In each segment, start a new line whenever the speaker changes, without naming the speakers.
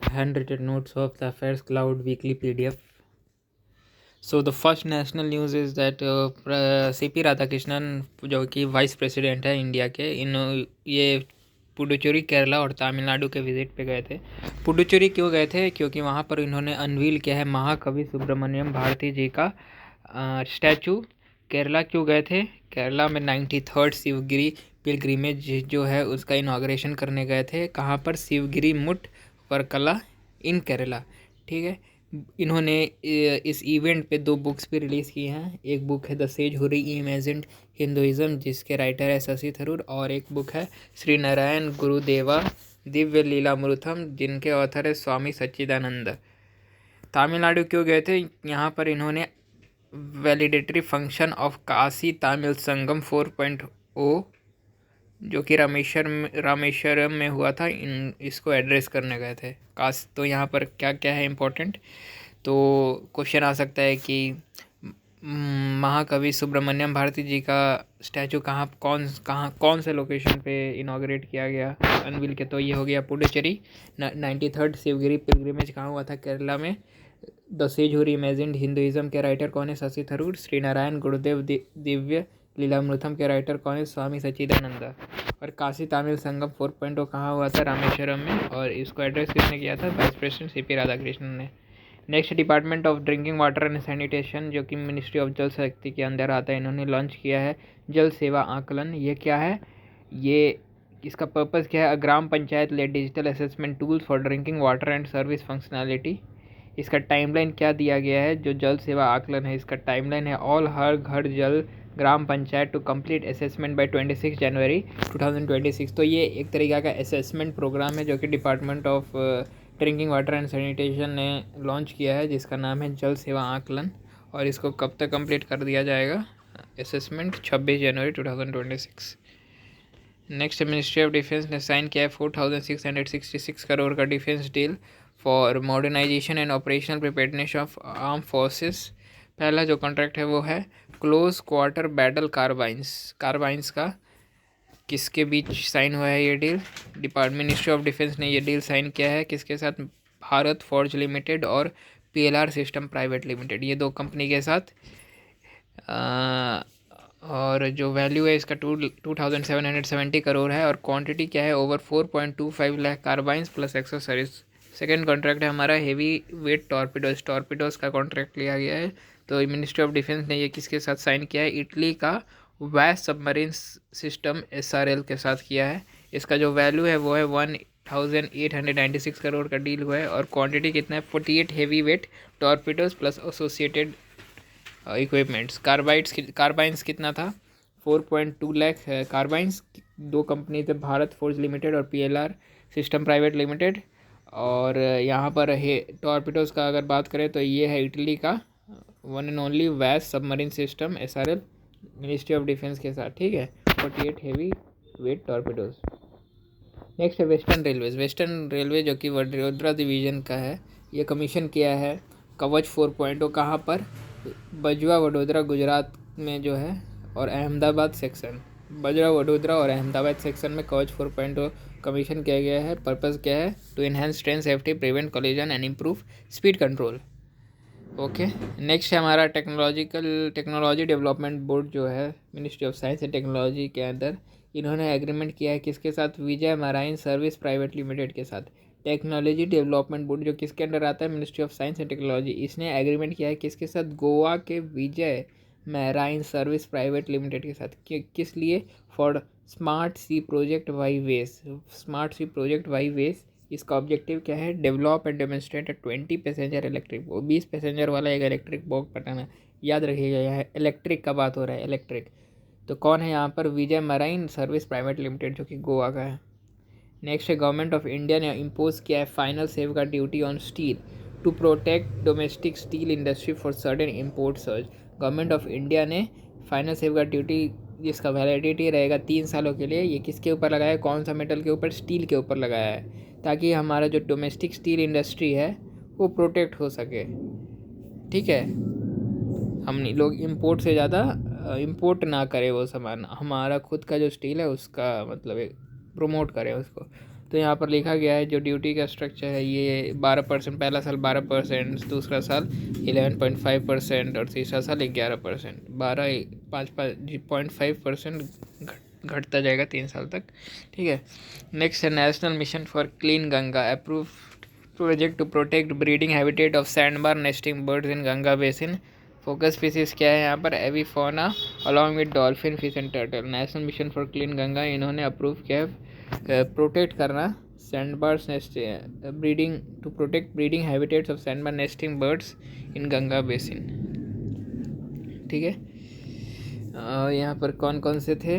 Handwritten notes of the Affairs Cloud weekly PDF. So the first national news is that CP Radhakrishnan जो कि vice president है India के, ये पुडुचेरी, केरला और तमिलनाडु के विजिट पे गए थे। पुडुचेरी क्यों गए थे? क्योंकि वहाँ पर इन्होंने अनवील किया है महाकवि सुब्रमण्यम भारती जी का स्टैचू। केरला क्यों गए थे? केरला में 93rd शिवगिरी पिलग्रिमेज जो है उसका इनाग्रेशन करने गए थे। कहाँ पर? शिवगिरी मुट वर्कला इन केरला। ठीक है। इन्होंने इस इवेंट पे 2 बुक्स भी रिलीज़ की हैं। एक बुक है द सेज हु री-इमेजिन्ड हिंदुइज्म, जिसके राइटर है शशि थरूर, और एक बुक है श्री नारायण गुरुदेवा दिव्य लीलामृतम, जिनके ऑथर है स्वामी सच्चिदानंद। तमिलनाडु क्यों गए थे? यहाँ पर इन्होंने वैलिडेटरी फंक्शन ऑफ काशी तमिल संगम 4.0 जो कि रामेश्वरम में हुआ था, इसको एड्रेस करने गए थे। तो यहाँ पर क्या क्या है इम्पोर्टेंट, तो क्वेश्चन आ सकता है कि महाकवि सुब्रमण्यम भारती जी का स्टैचू कौन से लोकेशन पे इनाग्रेट किया गया अनवील के? तो ये हो गया पुडुचेरी। 93rd शिवगिरी पिलग्रिमेज कहाँ हुआ था? केरला में। द सेज हु री-इमेजिन्ड हिंदुइज्म के राइटर कौन है? शशि थरूर। श्री नारायण गुरुदेव दिव्य लीलामृतम के राइटर कौन है? स्वामी सच्चिदानंद। और काशी तमिल संगम 4.0 कहाँ हुआ था? रामेश्वरम में। और इसको एड्रेस किसने किया था? वाइस प्रेसिडेंट CP राधाकृष्णन ने। Next, department of drinking water and sanitation, जो कि मिनिस्ट्री ऑफ जल शक्ति के अंदर आता है, इन्होंने लॉन्च किया है जल सेवा आकलन। ये क्या है? ये इसका पर्पज़ क्या है? Gram panchayat led digital assessment tools for drinking water and service functionality. इसका टाइमलाइन क्या दिया गया है? जो जल सेवा आकलन है, इसका टाइमलाइन है all Har Ghar Jal gram panchayat to complete assessment by 26 जनवरी 2026। तो ये एक तरीका का असेसमेंट प्रोग्राम है जो कि department of drinking water and sanitation ने लॉन्च किया है, जिसका नाम है जल सेवा आकलन। और इसको कब तक कंप्लीट कर दिया जाएगा assessment? 26 January 2026। Next, ministry of defence ने साइन किया है 4666 करोड़ का defence deal for modernization and operational preparedness of arm forces. पहला जो कॉन्ट्रैक्ट है वो है क्लोज क्वार्टर बैटल कार्बाइंस का। किसके बीच साइन हुआ है ये डील? मिनिस्ट्री ऑफ डिफेंस ने ये डील साइन किया है किसके साथ? भारत फोर्ज लिमिटेड और PLR सिस्टम प्राइवेट लिमिटेड, ये 2 कंपनी के साथ। और जो वैल्यू है इसका 2770 करोड़ है। और क्वांटिटी क्या है? Over 4.25 lakh carbines plus accessories. Second contract है हमारा हेवी वेट टॉर्पिडोज का कॉन्ट्रैक्ट लिया गया है। तो मिनिस्ट्री ऑफ डिफेंस ने ये किसके साथ साइन किया है? इटली का वैस सबमरीन सिस्टम SRL के साथ किया है। इसका जो वैल्यू है वो है 1896 करोड़ का डील हुआ है। और क्वांटिटी कितना है? 48 heavy weight torpedoes plus associated equipments. Carbines कितना था? 4.2 लाख कार्बाइंस। 2 कंपनी थे, भारत फोर्ज लिमिटेड और PLR सिस्टम प्राइवेट लिमिटेड। और यहाँ पर है टॉर्पिडोज का अगर बात करें तो ये है इटली का वन एंड ओनली वैस submarine system SRL ministry of defence के साथ। ठीक है, 48 हेवी वेट टॉर्पिडोज। नेक्स्ट है वेस्टर्न रेलवे जो कि वडोदरा डिवीज़न का है। ये कमीशन किया है कवच 4.0 कहाँ पर? बजवा वडोदरा गुजरात में जो है, और अहमदाबाद सेक्शन, बजरा वडोदरा और अहमदाबाद सेक्शन में कवच 4.0 कमीशन किया गया है। पर्पज़ क्या है? To enhance train safety, prevent collision and improve speed control. Okay. Next है हमारा टेक्नोलॉजी डेवलपमेंट बोर्ड जो है ministry of science and technology के अंदर, इन्होंने एग्रीमेंट किया है किसके साथ? Vijay marine service private limited के साथ। टेक्नोलॉजी डेवलपमेंट बोर्ड जो किसके अंडर आता है? Ministry of science and technology. इसने एग्रीमेंट किया है किसके साथ? गोवा के Vijay marine service private limited के साथ। किस लिए? फॉर स्मार्ट सी प्रोजेक्ट वाई वेस। इसका ऑब्जेक्टिव क्या है? Develop and demonstrate 20 passenger electric boat, 20 passenger वाला एक इलेक्ट्रिक बोट बनाना। याद रखिएगा, यहाँ इलेक्ट्रिक का बात हो रहा है, इलेक्ट्रिक। तो कौन है यहाँ पर? Vijay marine service private limited जो कि गोवा का है। नेक्स्ट है गवर्नमेंट ऑफ इंडिया ने इम्पोज किया है final safeguard duty on steel to protect domestic steel industry for certain import search. Government of India ने फाइनल सेफगार्ड ड्यूटी जिसका वैलिडिटी रहेगा 3 सालों के लिए, ये किसके ऊपर लगाया है? कौन सा मेटल के ऊपर? स्टील के ऊपर लगाया है, ताकि हमारा जो डोमेस्टिक स्टील इंडस्ट्री है वो प्रोटेक्ट हो सके। ठीक है, हम लोग इंपोर्ट से ज़्यादा इंपोर्ट ना करें वो सामान, हमारा खुद का जो स्टील है उसका मतलब एक प्रोमोट करें उसको। तो यहाँ पर लिखा गया है जो ड्यूटी का स्ट्रक्चर है ये 12%, पहला साल 12%, दूसरा साल 11.5% और तीसरा साल 11%, 5.5% घटता जाएगा 3 साल तक। ठीक है। नेक्स्ट है National Mission for Clean Ganga approve project to protect breeding habitat of sandbar nesting birds in Ganga basin. Focus species क्या है यहाँ पर? Avifauna along with dolphin, fish and turtle. National Mission for Clean Ganga इन्होंने अप्रूव किया है protect करना sandbars nest breeding to protect breeding habitats of sandbar nesting birds in Ganga basin. ठीक है। यहाँ पर कौन कौन से थे?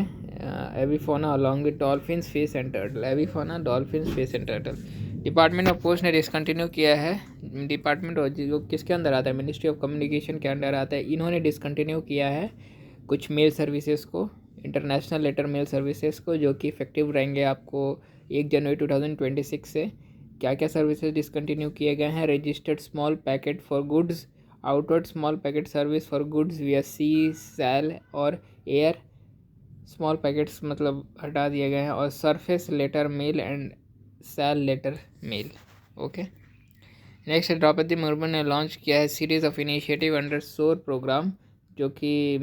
Avifauna along with dolphins, fish and turtle. Avifauna, dolphins, fish and turtle. Department of Post ने डिसकंटिन्यू किया है। डिपार्टमेंट जो किसके अंदर आता है? मिनिस्ट्री ऑफ कम्युनिकेशन के अंदर आता है। इन्होंने डिसकंटिन्यू किया है कुछ मेल सर्विसेज को, इंटरनेशनल लेटर मेल सर्विसेज को, जो कि इफेक्टिव रहेंगे आपको 1 जनवरी 2026 से। क्या क्या सर्विसेज डिसकंटिन्यू किए गए हैं? Registered small packet for goods, outward small packet service for goods via sea, SAL और एयर, स्मॉल पैकेट्स मतलब हटा दिए गए हैं, और surface letter mail and SAL letter mail. Okay. Next, Draupadi Murmu ने लॉन्च किया है series of initiative under SOAR programme, जो कि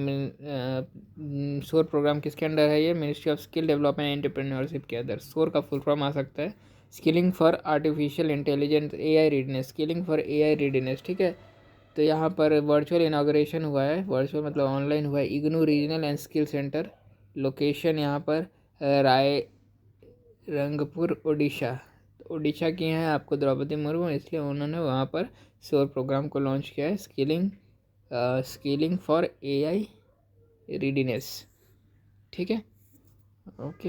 सोर प्रोग्राम किसके अंडर है? ये ministry of skill development entrepreneurship के अंदर। सोर का फुल फॉर्म आ सकता है skilling for artificial intelligence, AI readiness, skilling for AI readiness. ठीक है। तो यहाँ पर वर्चुअल इनाग्रेशन हुआ है, वर्चुअल मतलब ऑनलाइन हुआ है, IGNOU regional and skill centre. Location यहाँ पर राय रंगपुर उड़ीसा। तो उड़ीसा की हैं आपको द्रौपदी मुर्मू, इसलिए उन्होंने वहाँ पर सोर प्रोग्राम को लॉन्च किया है, स्किलिंग फॉर AI रेडीनेस। ठीक है। ओके।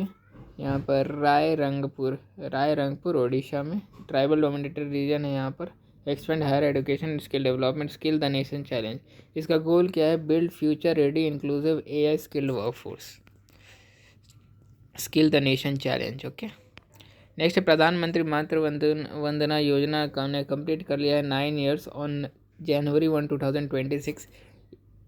यहाँ पर राय रंगपुर उड़ीसा में ट्राइबल डोमिनेटेड रीजन है। यहाँ पर expand higher education skill development, skill the nation challenge. इसका गोल क्या है? Build future ready inclusive AI skilled workforce, skill the nation challenge. Okay. Next, Pradhan Mantri Matru Vandana Yojana ने कंप्लीट कर लिया है 9 ईयर्स ऑन जनवरी 1, 2026।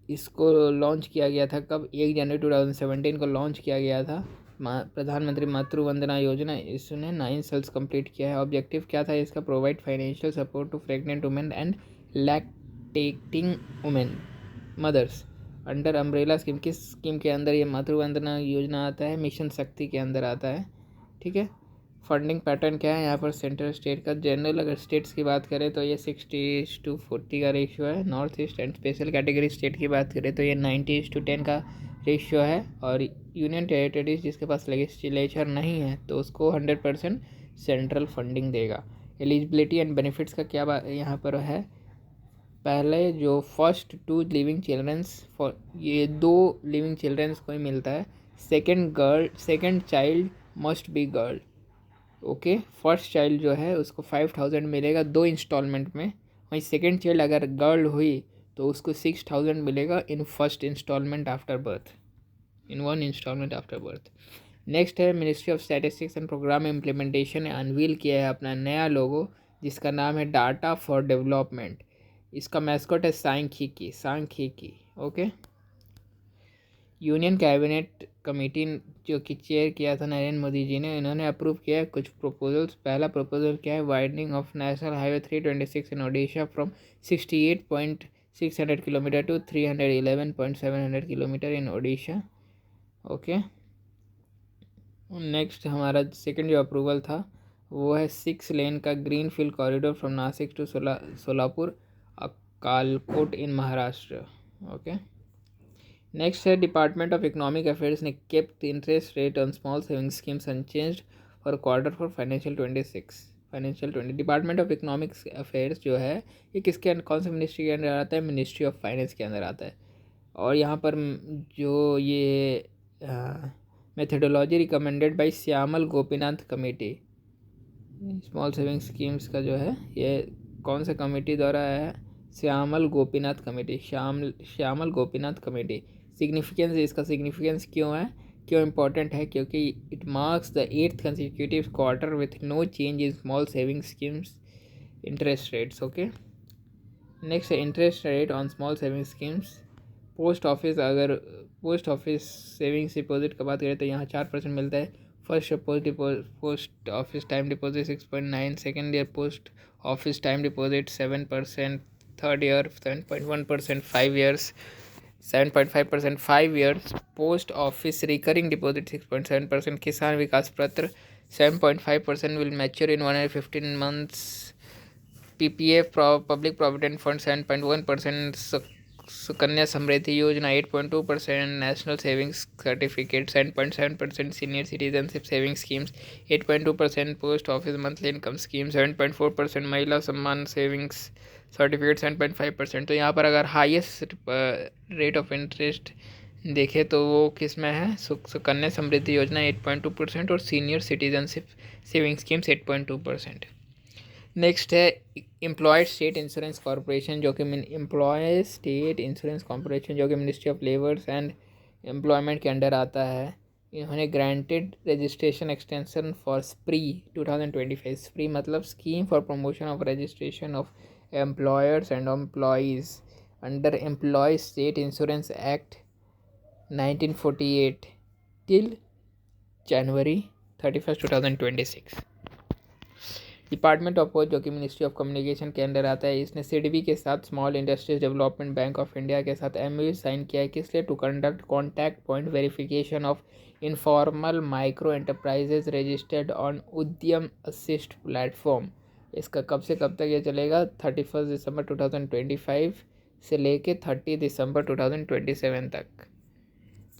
इसको लॉन्च किया गया था कब? 1 जनवरी 2017 को लॉन्च किया गया था प्रधानमंत्री मातृ वंदना योजना। इसने 9 साल्स कंप्लीट किया है। ऑब्जेक्टिव क्या था इसका? Provide financial support to pregnant women and lactating women mothers under umbrella scheme. किस स्कीम के अंदर ये मातृ वंदना योजना आता है? मिशन शक्ति के अंदर आता है। ठीक है। फंडिंग पैटर्न क्या है यहाँ पर? सेंट्रल स्टेट का जनरल, अगर स्टेट्स की बात करें तो ये 60:40 का रेशियो है। North east and special category state की बात करें तो ये 90:10 का रेशियो है। और यूनियन टेरिटरीज जिसके पास लेजिस्लेचर नहीं है तो उसको 100% सेंट्रल फंडिंग देगा। एलिजिबिलिटी एंड बेनिफिट्स का क्या यहाँ पर है? पहले जो फर्स्ट 2 लिविंग चिल्ड्रंस, फॉर ये 2 लिविंग चिल्ड्रंस को ही मिलता है। Second child must be girl. Okay. First child जो है उसको 5000 मिलेगा 2 इंस्टॉलमेंट में। वहीं सेकेंड चाइल्ड अगर गर्ल हुई तो उसको 6000 मिलेगा in first installment after birth, in 1 installment after birth. Next है ministry of Statistics and Programme Implementation ने अनवील किया है अपना नया लोगो, जिसका नाम है डाटा फॉर डेवलपमेंट। इसका मैस्कॉट है Sankhyiki. Okay. Union cabinet committee जो कि चेयर किया था नरेंद्र मोदी जी ने, इन्होंने अप्रूव किया है कुछ प्रपोजल्स। पहला प्रपोजल क्या है? Widening of national highway 326 in Odisha from 68.600 kilometre to 311.700 kilometre in Odisha. Okay. Next हमारा सेकंड जो अप्रूवल था वो है 6 लेन का greenfield corridor from Nashik to Solapur Akkalkot in Maharashtra. Okay. Next है डिपार्टमेंट ऑफ इकोनॉमिक अफेयर्स ने kept interest rate on small saving schemes unchanged for quarter for financial 20। Department of Economic Affairs जो है ये किसके कौन से मिनिस्ट्री के अंदर आता है? मिनिस्ट्री ऑफ फाइनेंस के अंदर आता है। और यहाँ पर जो ये methodology recommended by Shyamal Gopinath committee, small saving schemes का जो है ये कौन सा कमेटी द्वारा है? श्यामल गोपीनाथ कमेटी। सिग्निफिकेंस, इसका सिग्निफिकेंस क्यों है, क्यों इम्पोर्टेंट है? क्योंकि it marks the 8th consecutive quarter with no change in small saving schemes interest rates. Okay. Next है interest rate on small saving schemes. Post office savings deposit की बात करें तो यहाँ 4% मिलता है। First year post office time deposit 6.9, second year post office time deposit 7%, third year 7.1%, 5 years 7.5%, 5 years post office recurring deposit 6.7%, किसान विकास पत्र 7.5% will mature in 115 months, PPF public provident fund 7.1%, Sukanya Samriddhi Yojana 8.2%, national savings certificate 7.7%, senior citizenship saving schemes 8.2%, post office monthly income scheme 7.4%, Mahila सम्मान savings certificate 7.5%। तो यहाँ पर अगर highest rate of interest देखें तो वो किस में है, सुकन्या समृद्धि योजना 8.2% और senior citizenship saving schemes 8.2%। Next है एम्प्लॉयड स्टेट इंश्योरेंस कॉरपोरेशन जो कि एम्प्लॉय स्टेट इंश्योरेंस कॉरपोरेशन जो कि ministry of labours and employment के अंडर आता है। इन्होंने granted registration extension for spree 2025। Spree मतलब scheme for promotion of registration of employers and employees under employ state insurance act 1948 till January 31, 2026। Department of post जो कि ministry of communication के under आता है, इसने सिडबी के साथ small industries development bank of India के साथ एमओयू साइन किया है, किस लिए, to conduct contact point verification of informal micro enterprises registered on Udyam assist platform. इसका कब से कब तक ये चलेगा, 31 दिसंबर 2025 से लेके 30 दिसंबर 2027 तक।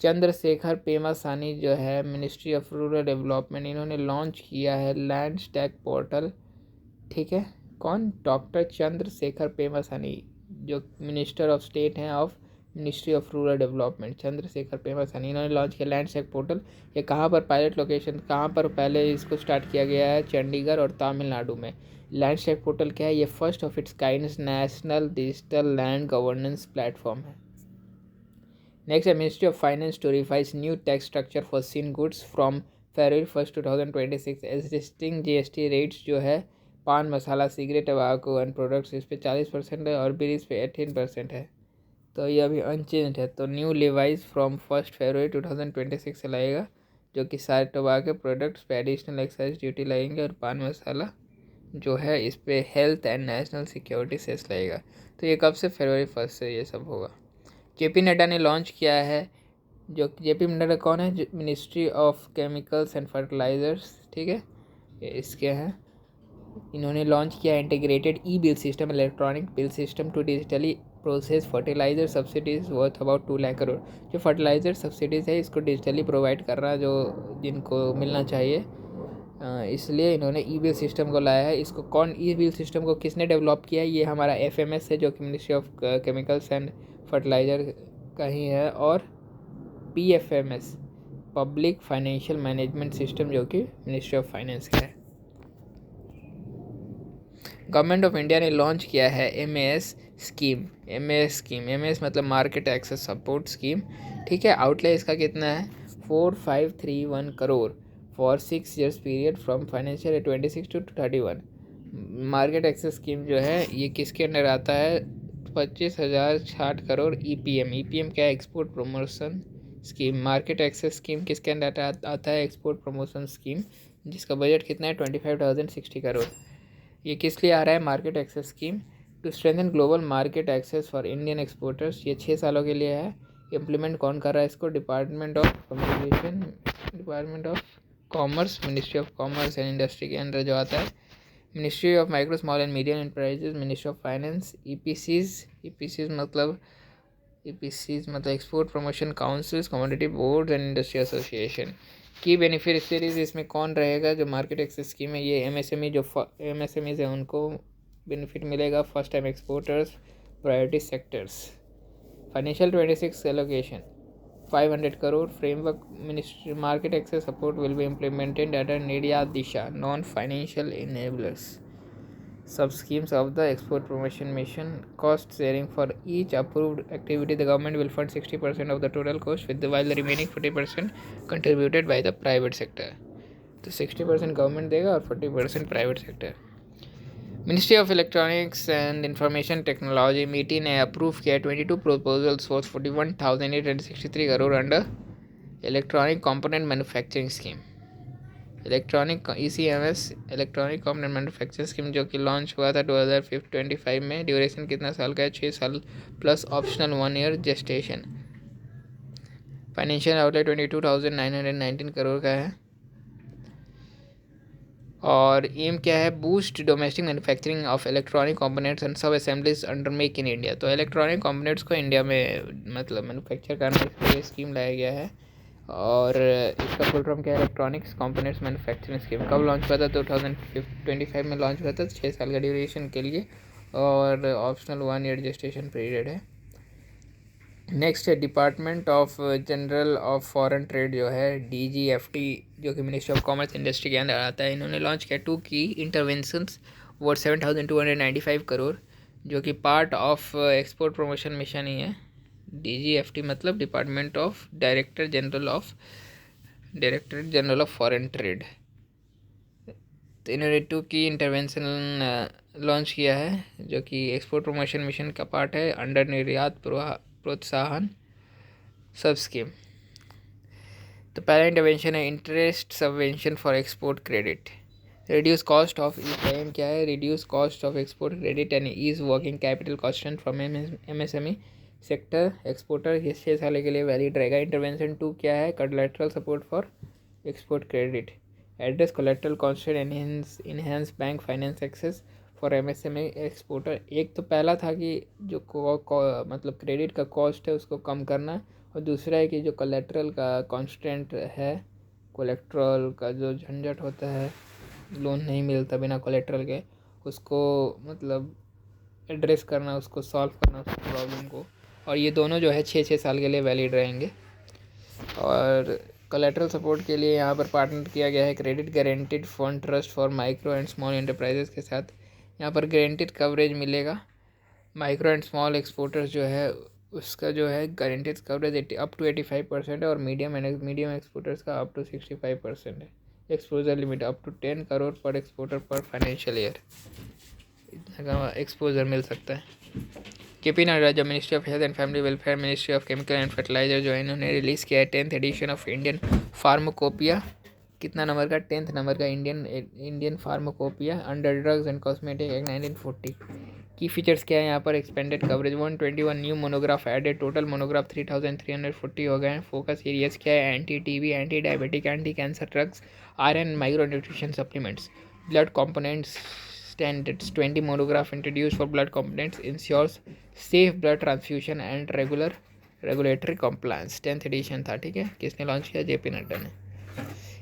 चंद्रशेखर पेमासानी जो है मिनिस्ट्री ऑफ रूरल डेवलपमेंट, इन्होंने लॉन्च किया है लैंड स्टैक पोर्टल। ठीक है, कौन, डॉक्टर चंद्रशेखर पेमासानी जो मिनिस्टर ऑफ स्टेट हैं of ministry of rural development, Chandrasekhar Pemmasani, इन्होंने लॉन्च किया लैंड स्टैक पोर्टल। ये कहाँ पर पायलट लोकेशन, कहाँ पर पहले इसको स्टार्ट किया गया है, चंडीगढ़ और तमिलनाडु में। लैंड स्टैक पोर्टल क्या है, ये first of its kind national digital land governance platform है। नेक्स्ट है ministry of finance to revise new tax structure for sin goods from February 1, 2026। Existing GST rates जो है paan masala cigarette tobacco and products इस पर 40% है और बीड़ीज पे 18% है, तो ये अभी अनचेंज है। तो न्यू लिवाइज फ्रॉम 1 फरवरी 2026 से लगेगा, जो कि सारे टबाको प्रोडक्ट्स पे एडिशनल एक्साइज ड्यूटी लगेंगे और पान मसाला जो है इस पर health and national security cess लगेगा। तो ये कब से, फरवरी 1 से ये सब होगा। जेपी नड्डा ने लॉन्च किया है, जो जेपी नड्डा कौन है, ministry of chemicals and fertilisers, ठीक है, ये इसके हैं। इन्होंने लॉन्च किया integrated e bill system, electronic bill system to digitally process fertiliser subsidies worth about 2 lakh crore. जो फर्टिलाइजर सब्सिडीज़ है इसको डिजिटली प्रोवाइड कर रहा, जो जिनको मिलना चाहिए, इसलिए इन्होंने ई बिल सिस्टम को लाया है। इसको कौन, ई बिल सिस्टम को किसने डेवलप किया है, ये हमारा एफएमएस है जो कि ministry of chemicals and fertiliser का ही है, और PFMS public financial management system जो कि मिनिस्ट्री ऑफ फाइनेंस का है। गवर्नमेंट ऑफ इंडिया ने लॉन्च किया है एमएएस स्कीम। एमएएस मतलब मार्केट एक्सेस सपोर्ट स्कीम, ठीक है। आउटले इसका कितना है, 4531 crore for 6 years period from financial 26 to 31। Market access scheme जो है ये किसके अंडर आता है, 25,060 करोड़ ईपीएम क्या है, export promotion scheme. Market access scheme किसके अंडर आता है, एक्सपोर्ट प्रमोशन स्कीम, जिसका बजट कितना है 25,060 करोड़। ये किस लिए आ रहा है, market access scheme to strengthen global market access for Indian exporters. ये 6 सालों के लिए है। इम्प्लीमेंट कौन कर रहा है इसको, department of communication, department of commerce, ministry of commerce and industry के अंदर जो आता है, ministry of micro small and medium enterprises, ministry of finance, EPCs मतलब export promotion councils, commodity board and industry association. की बेनिफिशियरीज इसमें कौन रहेगा, जो मार्केट एक्सेस स्कीम है, ये एमएसएमई जो एमएसएमईज है उनको बेनिफिट मिलेगा, first time exporters, priority sectors. Financial 26 allocation 500 crore framework ministry market access support will be implemented under नीडिया Disha non financial enablers sub schemes of the export promotion mission. Cost sharing for each approved activity, the government will fund 60% of the total cost while the remaining 40% contributed by the private sector. तो 60% government देगा और 40% private sector. Ministry of electronics and information technology मीटी ने approve किया 22 proposals for 41,863 crore under electronic component manufacturing scheme. Electronic ECMS electronic component manufacture scheme जो कि launch हुआ था 2025 में। ड्यूरेशन कितना साल का है? 6 साल plus optional 1 year gestation. Financial outlay 22,919 crore का है। और एम क्या है? Boost domestic manufacturing of electronic components and sub assemblies under make in India. तो इलेक्ट्रॉनिक कंपोनेंट्स को इंडिया में मतलब मैन्युफैक्चर करने के लिए स्कीम लाया गया है। और इसका फुल फॉर्म क्या है? Electronics components manufacturing scheme. कब लॉन्च हुआ था? 2025 में लॉन्च हुआ था, 6 साल का ड्यूरेशन के लिए, और ऑप्शनल 1 ईयर रजिस्ट्रेशन पीरियड है। नेक्स्ट है department of general of foreign trade जो है DGFT, जो कि मिनिस्ट्री ऑफ कॉमर्स इंडस्ट्री के अंदर आता है। इन्होंने लॉन्च किया 2 की इंटरवेंशंस वर्थ 7,295 करोड़, जो कि part of export promotion mission ही है। DGFT मतलब department of director general of foreign trade. तो इन्होंने 2 की इंटरवेंशन लॉन्च किया है, जो कि एक्सपोर्ट प्रमोशन मिशन का पार्ट है under Niryat Protsahan sub scheme. तो पहला इंटरवेंशन है interest subvention for export credit. Reduce cost of एम क्या है? Reduce cost of export credit and ease working capital constant from MSME sector exporter. ये 6 साल के लिए वैलिड रहेगा। इंटरवेंशन 2 क्या है? Collateral support for export credit. Address collateral constant enhance bank finance access for MSME exporter. एक तो पहला था कि जो मतलब क्रेडिट का कॉस्ट है उसको कम करना, और दूसरा है कि जो कोलैटरल का कॉन्स्टेंट है, कोलैटरल का जो झंझट होता है, लोन नहीं मिलता बिना कोलैटरल के, उसको मतलब एड्रेस करना, उसको सॉल्व करना उस प्रॉब्लम को। और ये दोनों जो है 6 साल के लिए वैलिड रहेंगे। और कोलैटरल सपोर्ट के लिए यहाँ पर पार्टनर किया गया है credit guaranteed fund trust for micro and small enterprises के साथ। यहाँ पर गारंटीड कवरेज मिलेगा। माइक्रो एंड स्मॉल एक्सपोर्टर्स जो है उसका जो है गारंटीड कवरेज अप टू 85% है, और मीडियम एक्सपोर्टर्स का अप टू 65% है। Exposure limit up to 10 crore पर एक्सपोर्टर पर फाइनेंशियल ईयर, इतना का एक्सपोजर मिल सकता है। KP नड्डा जो ministry of health and family welfare, ministry of chemical and fertiliser जो है, इन्होंने रिलीज़ किया है 10th edition of Indian pharmacopoeia. कितना नंबर का? 10th नंबर का Indian pharmacopoeia under drugs and cosmetic act 1940। की फीचर्स क्या है यहाँ पर? Expanded coverage 121 new monograph added, total monograph 3,340 हो गए हैं। फोकस एरियाज क्या है? Anti TB, anti diabetic, anti cancer drugs, iron, micro nutrition supplements. Blood components standards 20 monograph introduced for blood components ensures safe blood transfusion and regulatory compliance। 10th edition था, ठीक है। किसने launch किया? JP नड्डा ने।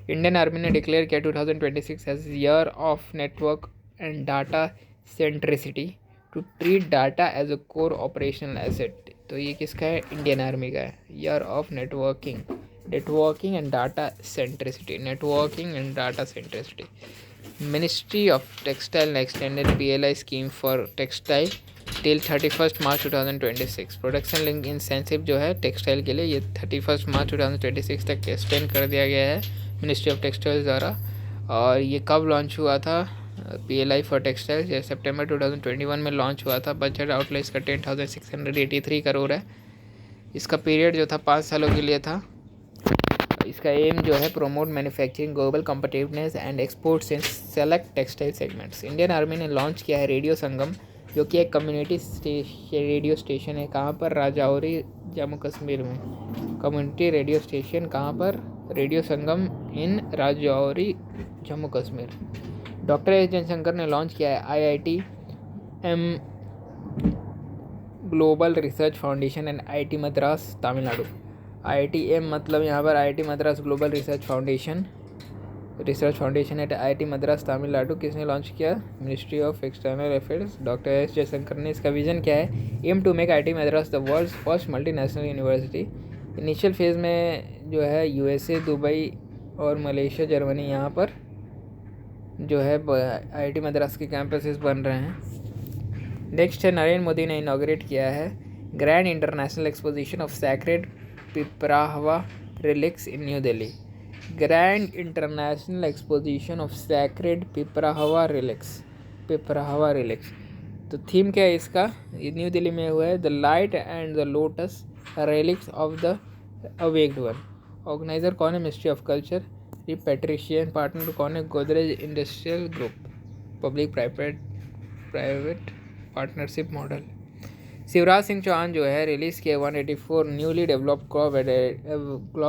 Indian army ने declare किया 2026 as year of network and data centricity to treat data as a core operational asset. तो ये किसका है? इंडियन आर्मी का है। Year of networking and data centricity. Ministry of Textile extended PLI scheme for textile till 31st March 2026। Production link incentive जो है textile के लिए ये 31 मार्च 2026 तक एक्सटेंड कर दिया गया है मिनिस्ट्री ऑफ टेक्सटाइल्स द्वारा। और ये कब लॉन्च हुआ था? PLI फॉर टेक्सटाइल्स ये सितंबर 2021 में लॉन्च हुआ था। बजट आउटले इसका 10,683 करोड़ है। इसका पीरियड जो था 5 सालों के लिए था। इसका एम जो है promote manufacturing global competitiveness and exports in select textile segments. Indian army ने लॉन्च किया है रेडियो संगम, जो कि एक कम्युनिटी रेडियो स्टेशन है। कहाँ पर? राजौरी, जम्मू कश्मीर में। कम्युनिटी रेडियो स्टेशन कहाँ पर? Radio Sangam in Rajouri, Jammu Kashmir. Doctor S Jaishankar ने लॉन्च किया है IITM global research foundation and IIT Madras, Tamil Nadu. IITM मतलब यहाँ पर IIT Madras global research foundation at IIT Madras, Tamil Nadu. किसने लॉन्च किया? Ministry of external affairs, doctor S Jaishankar ने। इसका विजन क्या है? Aim to make IIT Madras the world's first multinational university. Initial phase में जो है USA, दुबई और मलेशिया, जर्मनी, यहाँ पर जो है IIT मद्रास के कैंपसेस बन रहे हैं। नेक्स्ट है नरेंद्र मोदी ने इनॉग्रेट किया है grand international exposition of sacred Piprahwa relics in New Delhi. Grand international exposition of sacred Piprahwa relics. तो थीम क्या है इसका? ये न्यू दिल्ली में हुआ है। The light and the lotus relics of the awakened one. Organiser कौन है? Ministry of culture. Repatriation partner कौन है? Godrej industrial group, public private partnership model. Shivraj Singh Chouhan जो है रिलीज़ किया 184 newly developed crop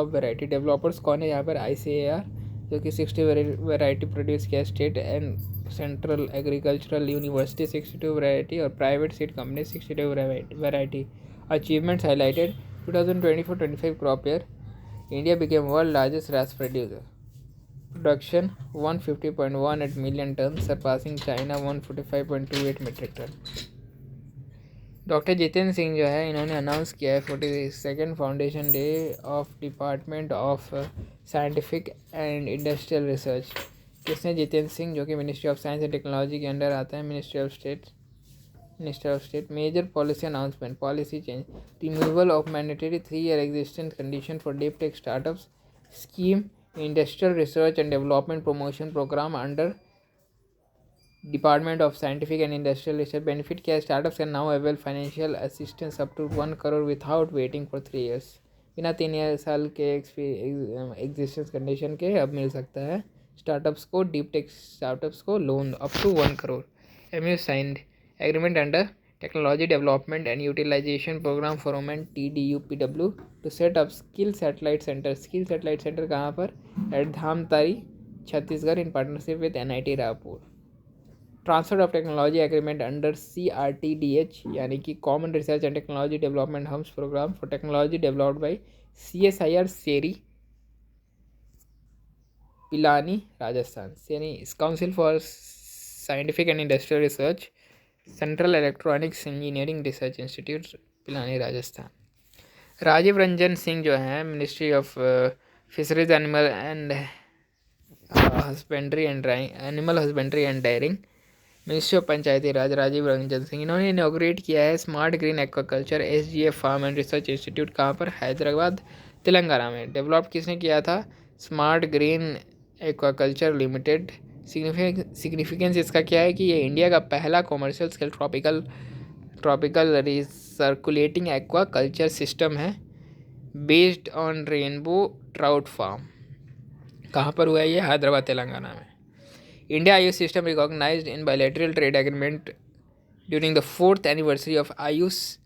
variety. Developers कौन है यहाँ पर? ICAR, जो कि 60 वैरायटी प्रोड्यूस किया। State and central agricultural university 62 variety और private seed company 62 variety. Achievements highlighted 2024-25 crop year India became world largest rice producer. Production 150.18 million tonne, surpassing China 145.28 metric tonne. Doctor Jitendra Singh जो है इन्होंने announce किया है 42nd foundation day of department of scientific and industrial research. किसने? जितेंद्र सिंह, जो कि ministry of science and technology के under आता है। Minister of state major policy announcement, policy change, removal of mandatory 3-year existence condition for deep tech startups, scheme industrial research and development promotion programme under department of scientific and industrial research. Benefit क्या है? Startups can now avail financial assistance up to 1 crore without waiting for 3 years। बिना 3 साल के existence condition के अब मिल सकता है startups को, डीप टेक स्टार्टअप्स को loan up to 1 crore। MU signed agreement under technology development and utilisation programme for women TDUPW to set up skill satellite centre. Skill satellite centre कहाँ पर? At Dhamtari, Chhattisgarh, in partnership with NIT Raipur. Transfer of technology agreement under CRTDH यानी कि common research and technology development hubs programme for technology developed by CSIR CEERI, Pilani, Rajasthan. CEERI council for scientific and industrial research, central electronics engineering research institute, Pilani, Rajasthan. Rajiv Ranjan Singh जो हैं ministry of fisheries animal husbandry and dairying, ministry of Panchayati Raj, Rajiv Ranjan Singh, इन्होंने inaugurate किया है smart green aquaculture SGF farm and research institute. कहाँ पर? हैदराबाद, तेलंगाना में। Develop किसने किया था? Smart green aquaculture limited. Significance इसका क्या है कि ये इंडिया का पहला commercial scale tropical recirculating aqua culture system है based on rainbow trout farm. कहाँ पर हुआ है ये? हैदराबाद, तेलंगाना में। India AYUSH system recognised in bilateral trade agreement during the 4th anniversary of AYUSH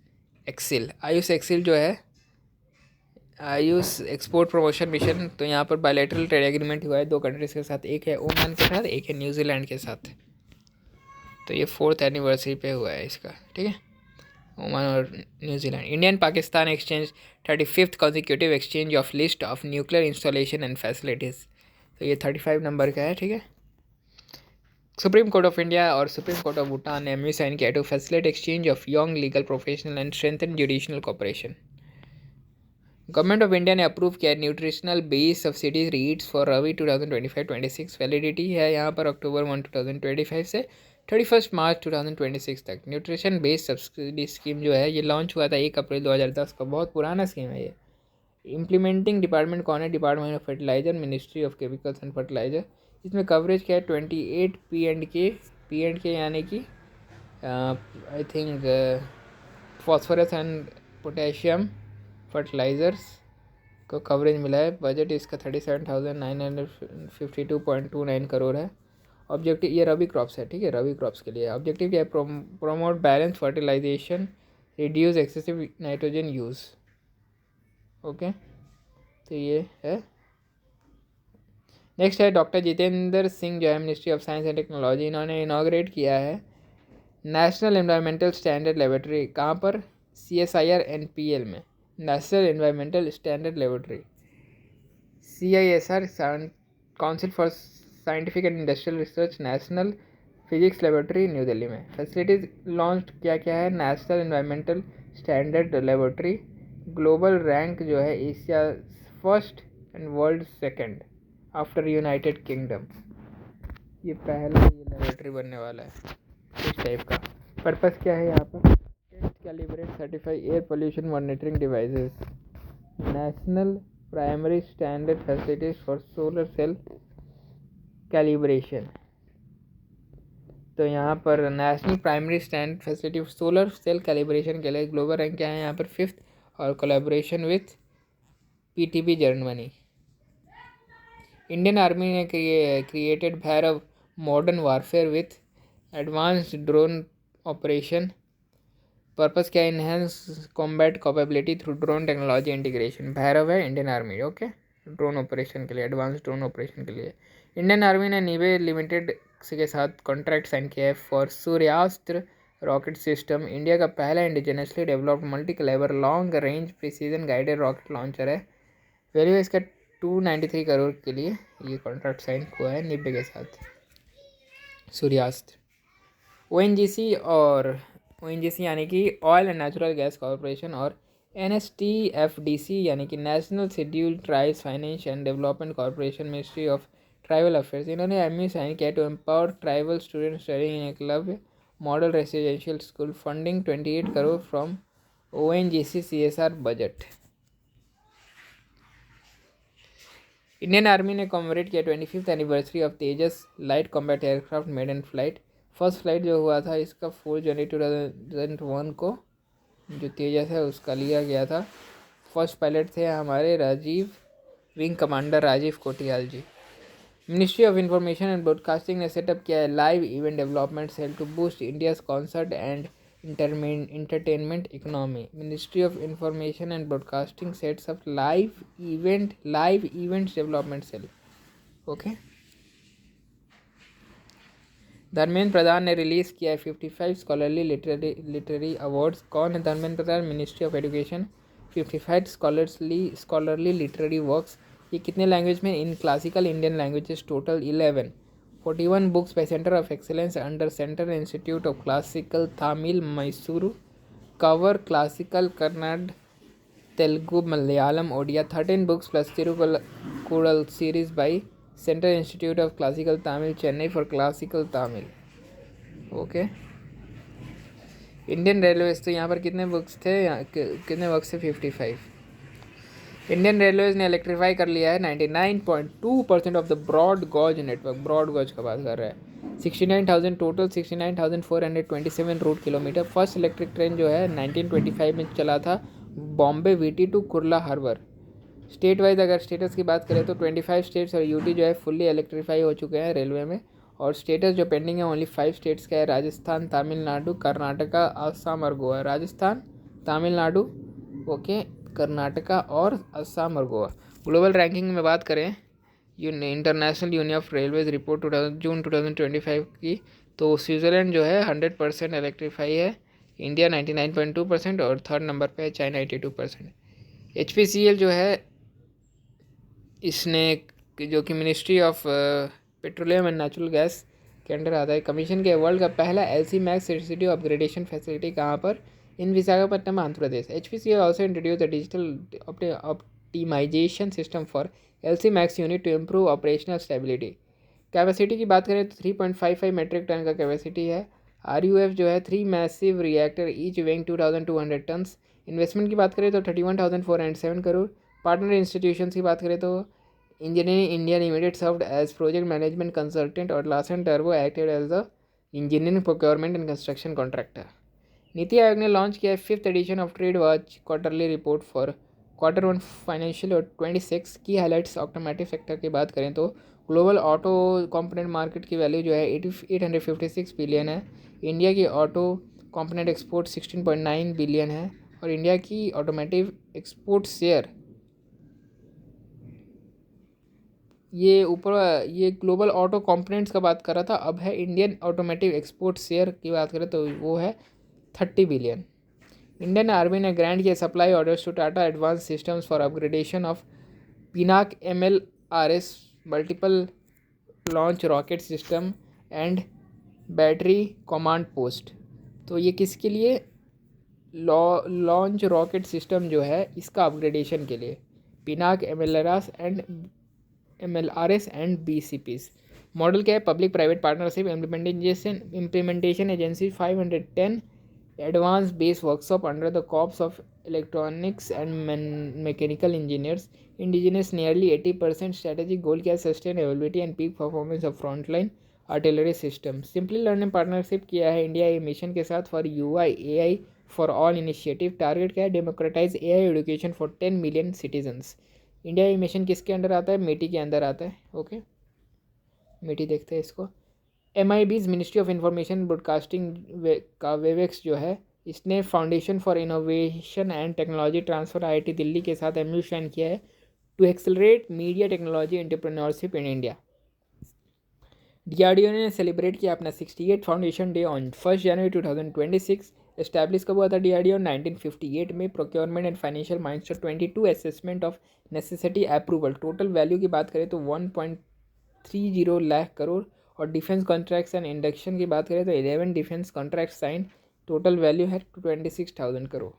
EXIL. AYUSH EXIL जो है आयुष एक्सपोर्ट प्रमोशन मिशन, तो यहाँ पर बायलैटरल ट्रेड एग्रीमेंट हुआ है 2 कंट्रीज़ के साथ, एक है ओमान के साथ, एक है न्यूजीलैंड के साथ। तो ये 4th एनिवर्सरी पे हुआ है इसका, ठीक है, ओमान और New Zealand. Indian Pakistan exchange 35th consecutive exchange of list of nuclear installation and facilities, तो ये 35 नंबर का है, ठीक है। सुप्रीम कोर्ट ऑफ इंडिया और सुप्रीम कोर्ट ऑफ भूटान ने MOU साइन किया to facilitate exchange of young legal professional and strengthen judicial cooperation. Government of India ने अप्रूव किया nutritional base subsidies rates for rabi 2025-26। Validity है यहाँ पर October 1, 2025 से 31 मार्च 2026 तक। न्यूट्रिशन बेस सब्सिडी स्कीम जो है ये लॉन्च हुआ था 1 अप्रैल 2010 का, बहुत पुराना स्कीम है ये। इम्प्लीमेंटिंग डिपार्टमेंट कौन है? Department of fertiliser, ministry of chemicals and fertiliser. इसमें कवरेज क्या है? 28 P&K यानी कि I think phosphorus and potassium fertilisers को कवरेज मिला है। बजट इसका 37,952.29 करोड़ है। ऑब्जेक्टिव ये रबी क्रॉप्स है, ठीक है, रबी क्रॉप्स के लिए। ऑब्जेक्टिव क्या है? Promote balance fertilisation, reduce excessive nitrogen use, okay, तो ये है। नेक्स्ट है डॉक्टर जितेंद्र सिंह जो है ministry of science and technology, इन्होंने इनाग्रेट किया है नेशनल एनवायरमेंटल स्टैंडर्ड लेबोरेटरी। कहाँ पर? CSIR NPL में, national environmental standard laboratory. CISR council for scientific and industrial research, national physics laboratory, new Delhi में। फैसिलिटीज़ लॉन्च क्या क्या है? National environmental standard laboratory, global rank जो है Asia first and world second after United kingdom. ये पहला ये laboratory बनने वाला है इस टाइप का। पर्पस क्या है यहाँ पर? Calibrate certify air pollution monitoring devices, national primary standard facilities for solar cell calibration. तो यहाँ पर national primary stand facility solar cell calibration के लिए ग्लोबल रैंक क्या है यहाँ पर? 5th और collaboration with PTB Germany. Indian army ने created Bhairav modern warfare with advanced drone operation. Purpose क्या है? Enhance combat capability through drone technology integration. Bhairav है Indian army, okay, drone operation के लिए, एडवांस ड्रोन ऑपरेशन के लिए। इंडियन आर्मी ने नीवे limited के साथ कॉन्ट्रैक्ट साइन किया है फॉर सूर्यास्त्र रॉकेट सिस्टम। इंडिया का पहला इंडिजिनसली डेवलप्ड मल्टी कलेवर long range precision guided rocket launcher है। वैल्यू इसका 293 करोड़ के लिए ये कॉन्ट्रैक्ट साइन हुआ है निब्बे के साथ। सूर्यास्त्र। ओएनजीसी और ओएनजीसी यानी कि oil and natural gas corporation और एनएसटीएफडीसी यानी कि national scheduled tribes finance and development corporation ministry of tribal affairs, इन्होंने एमयू साइन किया to empower tribal student studying in a club model residential school. Funding 28 crore from ONGC CSR budget. Indian army ने commemorate किया 25th anniversary of Tejas light combat aircraft maiden flight. First flight जो हुआ था इसका 4 जनवरी 2001 को जो तेजस है उसका लिया गया था। फर्स्ट पायलट थे हमारे Rajeev, wing commander Rajeev Kotiyal ji. Ministry of information and broadcasting ने सेटअप किया है live event development cell to boost India's concert and entertainment economy. Ministry of Information and Broadcasting sets up live events development cell. Okay. Dharmendra Pradhan ने release किया है 55 scholarly literary awards. कौन है Dharmendra Pradhan? Ministry of education. 55 scholarly literary works. ये कितने language में? In classical Indian languages total 11। 41 books by Center of Excellence under Central Institute of Classical Tamil Mysuru cover classical Kannada, Telugu, Malayalam, Odia. 13 books plus Tirukural series by Central Institute of Classical Tamil, Chennai for classical Tamil. Okay. Indian railways तो यहाँ पर कितने books थे? कितने books थे? 55। Indian railways ने electrify कर लिया है 99.2% of the broad gauge network. Broad gauge का बात कर रहा है। 69,000 total, 69,427 route kilometre. First electric train जो है 1925 में चला था Bombay VT to Kurla harbour. State wise अगर स्टेटस की बात करें तो 25 स्टेट्स और यूटी जो है फुल्ली इलेक्ट्रीफाई हो चुके हैं रेलवे में। और स्टेटस जो पेंडिंग है ओनली 5 स्टेट्स का है, राजस्थान, तमिलनाडु, कर्नाटका, असम और गोवा। राजस्थान, तमिलनाडु, ओके, कर्नाटका और असम और गोवा। ग्लोबल रैंकिंग में बात करें international union of railways report June 2025 की, तो स्विट्ज़रलैंड जो है 100% इलेक्ट्रीफाई है, इंडिया 99.2% और थर्ड नंबर पे है चाइना 82%। HPCL जो है इसने जो कि ministry of petroleum and natural gas के अंडर आता है, कमीशन के वर्ल्ड का पहला LC max city upgradation facility कहाँ पर? इन Visakhapatnam, Andhra Pradesh. HPCL also introduced a digital optimization system for LC Max unit to improve operational stability. Capacity की बात करें तो 3.55 मेट्रिक टन का कैपेसिटी है। RUF जो है 3 massive reactor each weighing 2200 tonnes. Investment की बात करें तो 31,407 करोड़। पार्टनर इंस्टीट्यूशन की बात करें तो engineering India limited served as project management consultant और लार्सन टर्बो acted as the engineering procurement and construction contractor. NITI Aayog ने लॉन्च किया है 5th edition of trade watch quarterly report for Q1 financial और 26 की हाईलाइट्स। ऑटोमेटिव सेक्टर की बात करें तो ग्लोबल ऑटो कंपोनेंट मार्केट की वैल्यू जो है 856 बिलियन है। इंडिया की ऑटो कंपोनेंट एक्सपोर्ट 16.9 बिलियन है और इंडिया की ऑटोमेटिव एक्सपोर्ट शेयर ये ग्लोबल ऑटो कंपोनेंट्स का बात कर रहा था, अब है इंडियन ऑटोमेटिव एक्सपोर्ट शेयर की बात करें तो वो है 30 बिलियन। इंडियन आर्मी ने ग्रांट किया supply orders to Tata advance systems for upgradation of Pinaka MLRS multiple launch rocket system and battery command post. तो ये किसके लिए? लॉन्च रॉकेट सिस्टम जो है इसका अपग्रेडेशन के लिए, Pinaka MLRS and BCPs। Model क्या है? Public private partnership implementation agency 510 advance base workshop under the corps of electronics and mechanical engineers. Indigenous nearly 80%। Strategic goal क्या है? Sustainability and peak performance of frontline artillery system. Simply learning partnership किया है India A mission के साथ for UI AI for all initiative. Target क्या है? Democratise AI education for 10 million citizens. India ये mission किसके अंडर आता है? मेटी के अंदर आता है। ओके, मेटी देखते हैं इसको। MIB's ministry of information broadcasting का वेवेक्स जो है, इसने foundation for innovation and technology transfer IIT Delhi के साथ MOU साइन किया है to accelerate media technology entrepreneurship in India. DRDO ने सेलिब्रेट किया अपना 68 foundation day on 1 January 2026। Establish कब हुआ था DRDO? 1958 में। Procurement and financial milestone 22 assessment of necessity approval. Total value की बात करें तो 1.30 लाख करोड़। और डिफेंस कॉन्ट्रैक्ट्स एंड इंडक्शन की बात करें तो 11 defence contract sign. Total value है 26,000 crore.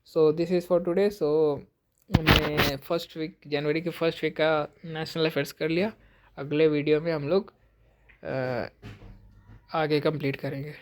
So this is for today. So हमने फर्स्ट वीक, जनवरी के फर्स्ट वीक का नेशनल अफेयर्स कर लिया। अगले वीडियो में हम लोग आगे कंप्लीट करेंगे।